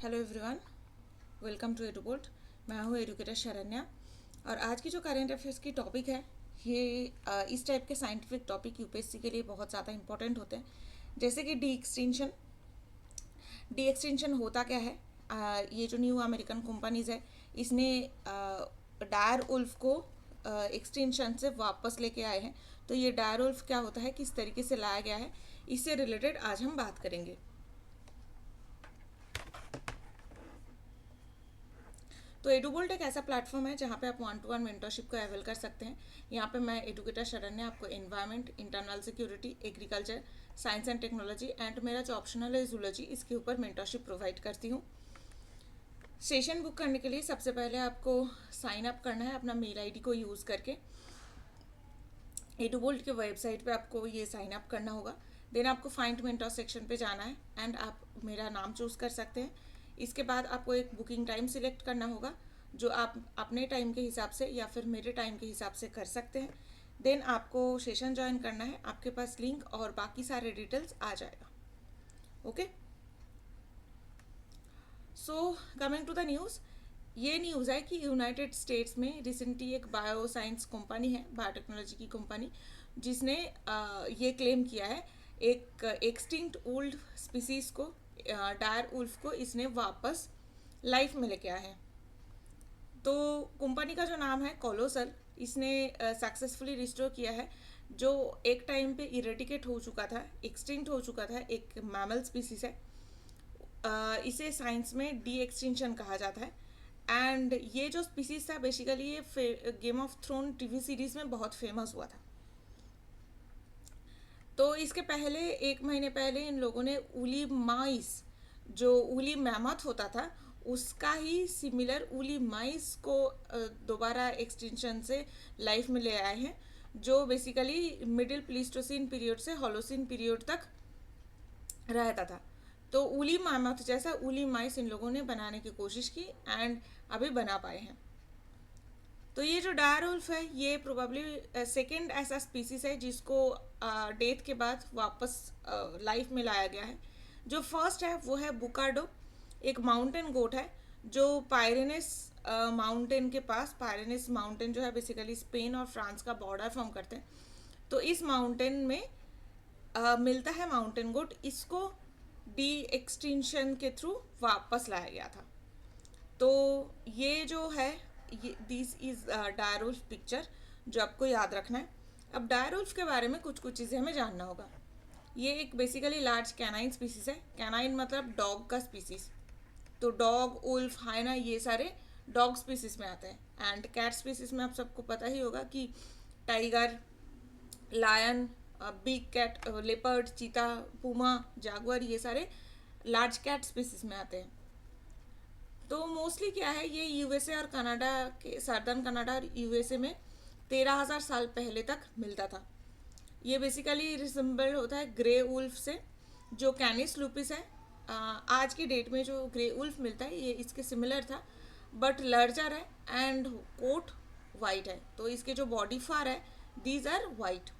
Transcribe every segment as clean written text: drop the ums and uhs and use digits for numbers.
Hello everyone, welcome to Edubolt. मैं हूँ educator Sharanya. और आज की जो करेंट अफेयर्स की टॉपिक है ये इस टाइप के साइंटिफिक टॉपिक यूपीएससी के लिए बहुत ज़्यादा इंपॉर्टेंट होते हैं। जैसे कि डी एक्सटेंशन होता क्या है। ये जो न्यू अमेरिकन कंपनीज है इसने डायर उल्फ को एक्सटेंशन से वापस लेके आए हैं। तो ये डायर उल्फ क्या होता है, किस तरीके से लाया गया है, इससे रिलेटेड आज हम बात करेंगे। तो एडुबोल्ट एक ऐसा प्लेटफॉर्म है जहाँ पे आप 1-to-1 मेंटरशिप को अवेल कर सकते हैं। यहाँ पे मैं एडुकेटर शरण्या आपको environment, internal security, agriculture, science and technology and मेरा जो ऑप्शनल है जूलॉजी, इसके ऊपर मेंटरशिप प्रोवाइड करती हूँ। सेशन बुक करने के लिए सबसे पहले आपको साइन अप करना है अपना मेल आईडी को यूज़ करके। एडुबोल्ट के वेबसाइट पे आपको ये साइन अप करना होगा। देन आपको फाइंड मेंटर सेक्शन पे जाना है एंड आप मेरा नाम चूज़ कर सकते हैं। इसके बाद आपको एक बुकिंग टाइम सिलेक्ट करना होगा जो आप अपने टाइम के हिसाब से या फिर मेरे टाइम के हिसाब से कर सकते हैं। देन आपको सेशन ज्वाइन करना है, आपके पास लिंक और बाकी सारे डिटेल्स आ जाएगा। Okay, so coming to the news. ये न्यूज़ है कि यूनाइटेड स्टेट्स में रिसेंटली एक बायो साइंस कंपनी है, बायोटेक्नोलॉजी की कंपनी, जिसने ये क्लेम किया है एक एक्सटिंक्ट ओल्ड स्पीसीज को, डायर उल्फ को, इसने वापस लाइफ में लेके आया है। तो कंपनी का जो नाम है कोलोसल, इसने सक्सेसफुली रिस्टोर किया है जो एक टाइम पे इरेडिकेट हो चुका था, एक्सटिंक्ट हो चुका था, एक मैमल स्पीसीज है। इसे साइंस में डी एक्सटिंक्शन कहा जाता है। एंड ये जो स्पीसीज था बेसिकली ये Game of Throne TV series में बहुत फेमस हुआ था। तो इसके पहले 1 महीने पहले इन लोगों ने उली माइस, जो उली मैमथ होता था उसका ही सिमिलर उली माइस को दोबारा एक्सटेंशन से लाइफ में ले आए हैं, जो बेसिकली मिडिल प्लीस्टोसिन पीरियड से होलोसिन पीरियड तक रहता था। तो उली मैमथ जैसा उली माइस इन लोगों ने बनाने की कोशिश की एंड अभी बना पाए हैं। तो ये जो डायर उल्फ है ये प्रोबेबली सेकेंड ऐसा स्पीसीज है जिसको डेथ के बाद वापस लाइफ में लाया गया है। जो फर्स्ट है वो है बुकाडो, एक माउंटेन गोट है जो पायरेनेस माउंटेन के पास, पायरेनेस माउंटेन जो है बेसिकली स्पेन और फ्रांस का बॉर्डर फॉर्म करते हैं। तो इस माउंटेन में मिलता है माउंटेन गोट, इसको डी एक्सटिंक्शन के थ्रू वापस लाया गया था। तो ये जो है this is dire wolf picture, जो आपको याद रखना है। अब डायर उल्फ के बारे में कुछ कुछ चीज़ें हमें जानना होगा। ये एक बेसिकली लार्ज कैनाइन स्पीसीज है। कैनाइन मतलब डॉग का स्पीसीज। तो डॉग, उल्फ, हाइना ये सारे डॉग स्पीसीज में आते हैं। एंड कैट स्पीसीज में आप सबको पता ही होगा कि tiger, lion, big cat, leopard, cheetah, puma, jaguar ये सारे लार्ज कैट स्पीसीज में आते हैं। तो मोस्टली क्या है, ये यूएसए और कनाडा के, सदर्न कनाडा और यूएसए में 13,000 साल पहले तक मिलता था। ये बेसिकली रिसेंबल होता है ग्रे उल्फ से, जो कैनिस लूपिस है। आज की डेट में जो ग्रे उल्फ मिलता है ये इसके सिमिलर था बट लार्जर है एंड कोट वाइट है। तो इसके जो बॉडी फार है दीज आर वाइट।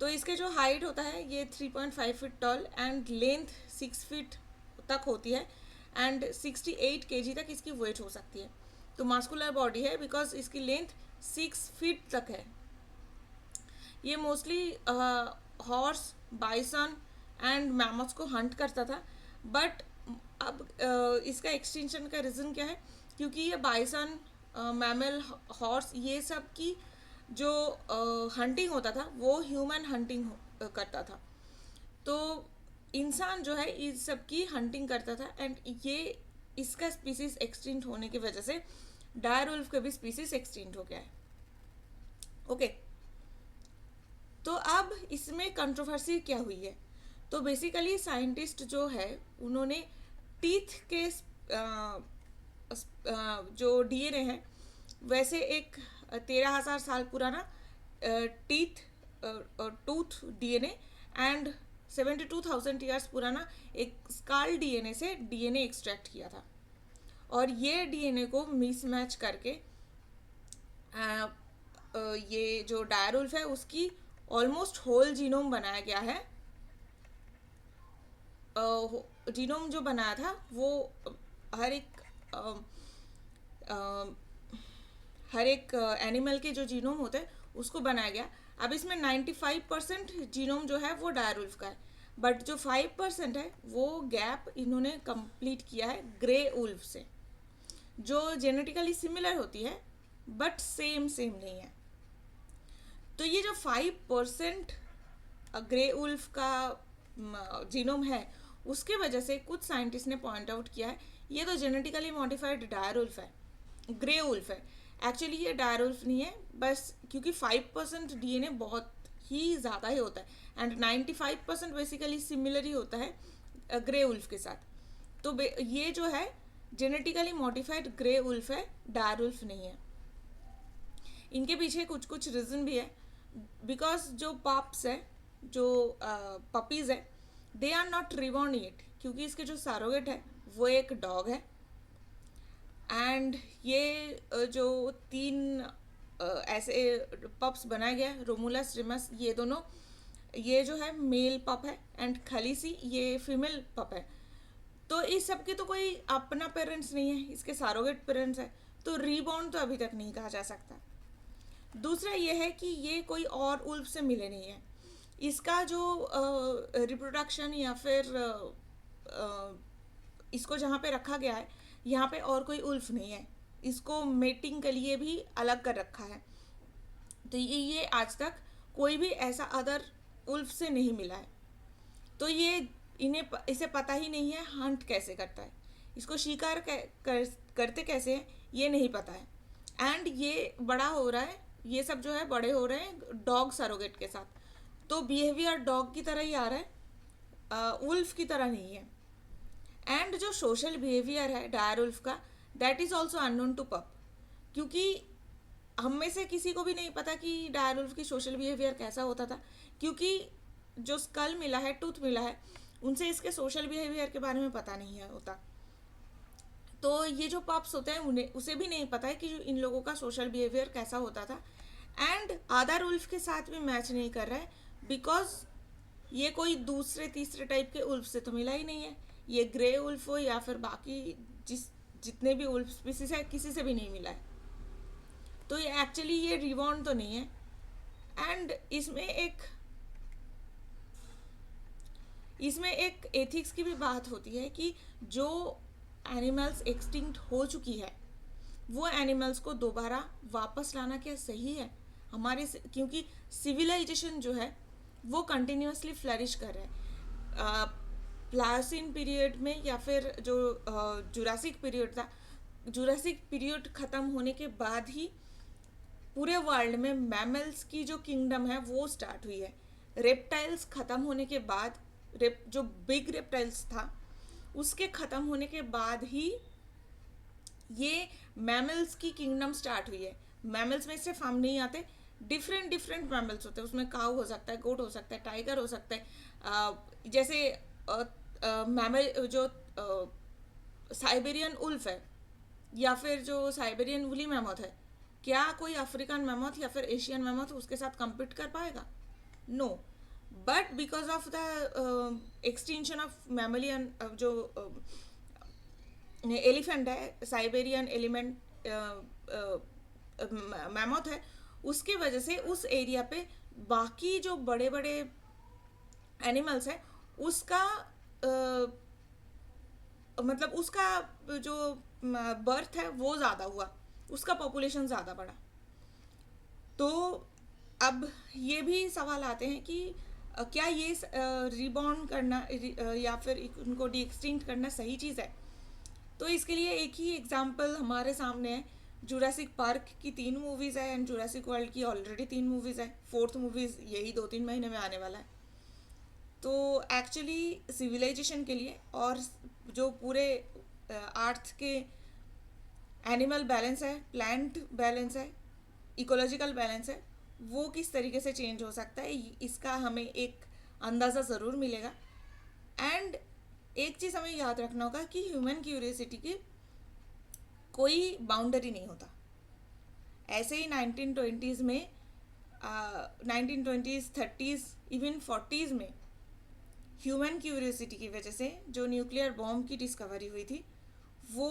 तो इसके जो हाइट होता है ये 3.5 feet tall and length 6 feet तक होती है एंड 68 केजी तक इसकी वेट हो सकती है। तो मास्कुलर बॉडी है बिकॉज इसकी लेंथ 6 फीट तक है। ये mostly horse, bison and mammoths को हंट करता था। बट अब इसका एक्सटेंशन का रीज़न क्या है, क्योंकि ये बाइसन, मैमल, हॉर्स ये सब की जो हंटिंग होता था वो ह्यूमन हंटिंग करता था। तो इंसान जो है इस सब की हंटिंग करता था एंड ये इसका स्पीसीज एक्सटिंक्ट होने की वजह से डायर उल्फ का भी स्पीसीज एक्सटिंक्ट हो गया है। ओके, तो अब इसमें कंट्रोवर्सी क्या हुई है। तो बेसिकली साइंटिस्ट जो है उन्होंने टीथ के जो डीएनए है, वैसे एक 13,000 साल पुराना teeth tooth DNA and 72,000 years पुराना एक स्काल डीएनए से डीएनए एक्सट्रैक्ट किया था। और ये डीएनए को मिसमैच करके ये जो डायर उल्फ है उसकी ऑलमोस्ट होल जीनोम बनाया गया है। जीनोम जो बनाया था वो हर एक हर एक एनिमल के जो जीनोम होते हैं उसको बनाया गया। अब इसमें 95% जीनोम जो है वो डायरवुल्फ का है, बट जो 5% है वो गैप इन्होंने कंप्लीट किया है ग्रे उल्फ से, जो जेनेटिकली सिमिलर होती है बट सेम सेम नहीं है। तो ये जो 5% ग्रे उल्फ का जीनोम है, उसके वजह से कुछ साइंटिस्ट ने पॉइंट आउट किया है ये तो जेनेटिकली मॉडिफाइड डायर उल्फ है, ग्रे उल्फ है। एक्चुअली ये डायर उल्फ नहीं है, बस क्योंकि 5% डीएनए बहुत ही ज़्यादा ही होता है एंड 95% बेसिकली सिमिलर ही होता है ग्रे उल्फ के साथ। तो ये जो है जेनेटिकली मॉडिफाइड ग्रे उल्फ है, डायर उल्फ नहीं है। इनके पीछे कुछ कुछ रीज़न भी है, बिकॉज जो पप्स है, जो पपीज़ है, they are not reborn yet, क्योंकि इसके जो सरोगेट है वो एक डॉग है। एंड ये जो तीन ऐसे पप्स बनाया गया है, रोमुलस रिमस, ये दोनों, ये जो है मेल पप है एंड खलीसी ये फीमेल पप है। तो इस सब की तो कोई अपना पेरेंट्स नहीं है, इसके सरोगेट पेरेंट्स है, तो रीबॉर्न तो अभी तक नहीं कहा जा सकता। दूसरा ये है कि ये कोई और उल्फ से मिले नहीं है, इसका जो रिप्रोडक्शन या फिर इसको जहाँ पे रखा गया है यहाँ पे और कोई उल्फ नहीं है, इसको मेटिंग के लिए भी अलग कर रखा है। तो ये आज तक कोई भी ऐसा अदर उल्फ से नहीं मिला है। तो ये इसे पता ही नहीं है हंट कैसे करता है, इसको शिकार करते कैसे हैं ये नहीं पता है। एंड ये बड़ा हो रहा है, ये सब जो है बड़े हो रहे हैं डॉग सरोगेट के साथ, तो बिहेवियर डॉग की तरह ही आ रहा है, उल्फ की तरह नहीं है। एंड जो सोशल बिहेवियर है डायर उल्फ का, that is also unknown to pup, क्योंकि हम में से किसी को भी नहीं पता कि डायर उल्फ की सोशल बिहेवियर कैसा होता था, क्योंकि जो स्कल मिला है, टूथ मिला है, उनसे इसके सोशल बिहेवियर के बारे में पता नहीं है होता। तो ये जो पप्स होते हैं उन्हें उसे भी नहीं पता है कि इन लोगों का सोशल बिहेवियर कैसा होता था। एंड अदर उल्फ के साथ भी मैच नहीं कर रहा है, बिकॉज ये कोई दूसरे तीसरे टाइप के उल्फ से तो मिला ही नहीं है, ये ग्रे उल्फ हो या फिर बाकी जितने भी उल्फ स्पीसीज है किसी से भी नहीं मिला है। तो ये एक्चुअली ये रिवॉर्न तो नहीं है। एंड इसमें एक एथिक्स की भी बात होती है कि जो एनिमल्स एक्सटिंक्ट हो चुकी है वो एनिमल्स को दोबारा वापस लाना क्या सही है हमारे से, क्योंकि सिविलाइजेशन जो है वो कंटिन्यूसली फ्लरिश कर रहा है। प्लासिन पीरियड में या फिर जो जुरासिक पीरियड था, जुरासिक पीरियड ख़त्म होने के बाद ही पूरे वर्ल्ड में मैमल्स की जो किंगडम है वो स्टार्ट हुई है। रेप्टाइल्स ख़त्म होने के बाद, जो बिग रेप्टाइल्स था उसके ख़त्म होने के बाद ही ये मैमल्स की किंगडम स्टार्ट हुई है। मैमल्स में सिर्फ हम नहीं आते, डिफरेंट डिफरेंट मैमल्स होते हैं, उसमें काऊ हो सकता है, गोट हो सकता है, टाइगर हो सकता है। जैसे मैमल जो साइबेरियन उल्फ है या फिर जो साइबेरियन वुली मैमथ है, क्या कोई अफ्रीकन मैमथ या फिर एशियन मैमथ उसके साथ compete कर पाएगा? No. But because of the extension of mammalian, जो एलिफेंट है, साइबेरियन एलिमेंट मैमथ है, उसके वजह से उस एरिया पे बाकी जो बड़े बड़े एनिमल्स हैं उसका मतलब उसका जो बर्थ है वो ज़्यादा हुआ, उसका पॉपुलेशन ज़्यादा बढ़ा। तो अब ये भी सवाल आते हैं कि क्या ये रिबॉर्न करना या फिर उनको डी एक्सटिंक्ट करना सही चीज़ है? तो इसके लिए एक ही एग्जांपल हमारे सामने है, जुरासिक पार्क की 3 मूवीज़ है एंड जुरासिक वर्ल्ड की ऑलरेडी 3 मूवीज़ है, 4th मूवीज़ यही 2-3 महीने में आने वाला है। तो एक्चुअली सिविलाइजेशन के लिए और जो पूरे अर्थ के एनिमल बैलेंस है, प्लांट बैलेंस है, इकोलॉजिकल बैलेंस है, वो किस तरीके से चेंज हो सकता है इसका हमें एक अंदाज़ा ज़रूर मिलेगा। एंड एक चीज़ हमें याद रखना होगा कि ह्यूमन क्यूरियोसिटी की कोई बाउंड्री नहीं होता। ऐसे ही 1920s में 1920s 30s इवन 40s में ह्यूमन क्यूरियोसिटी की वजह से जो न्यूक्लियर बॉम्ब की डिस्कवरी हुई थी वो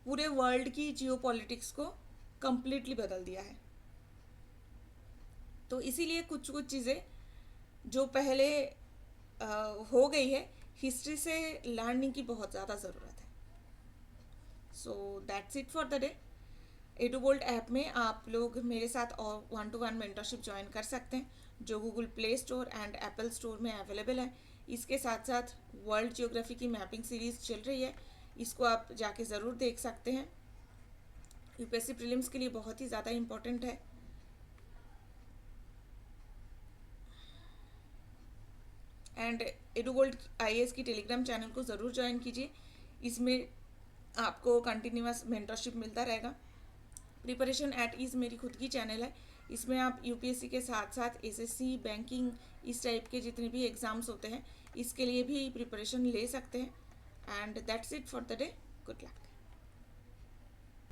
पूरे वर्ल्ड की जियोपॉलिटिक्स को कंप्लीटली बदल दिया है। तो इसीलिए कुछ कुछ चीज़ें जो पहले हो गई है, हिस्ट्री से लर्निंग की बहुत ज़्यादा ज़रूरत है। So that's it for the day. Edubolt app में आप लोग मेरे साथ और 1-to-1 मेंटरशिप ज्वाइन कर सकते हैं, जो Google play store and Apple store में अवेलेबल है। इसके साथ साथ वर्ल्ड जियोग्राफी की मैपिंग सीरीज़ चल रही है, इसको आप जाके ज़रूर देख सकते हैं। यूपीएससी प्रीलिम्स के लिए बहुत ही ज़्यादा इम्पोर्टेंट है। एंड एडुगोल्ड आईएएस की टेलीग्राम चैनल को ज़रूर ज्वाइन कीजिए, इसमें आपको कंटिन्यूअस मेंटरशिप मिलता रहेगा। प्रिपरेशन एट ईज मेरी खुद की चैनल है, इसमें आप यूपीएससी के साथ साथ एसएससी, बैंकिंग, इस टाइप के जितने भी एग्ज़ाम्स होते हैं इसके लिए भी प्रिपरेशन ले सकते हैं। And that's it for the day. Good luck.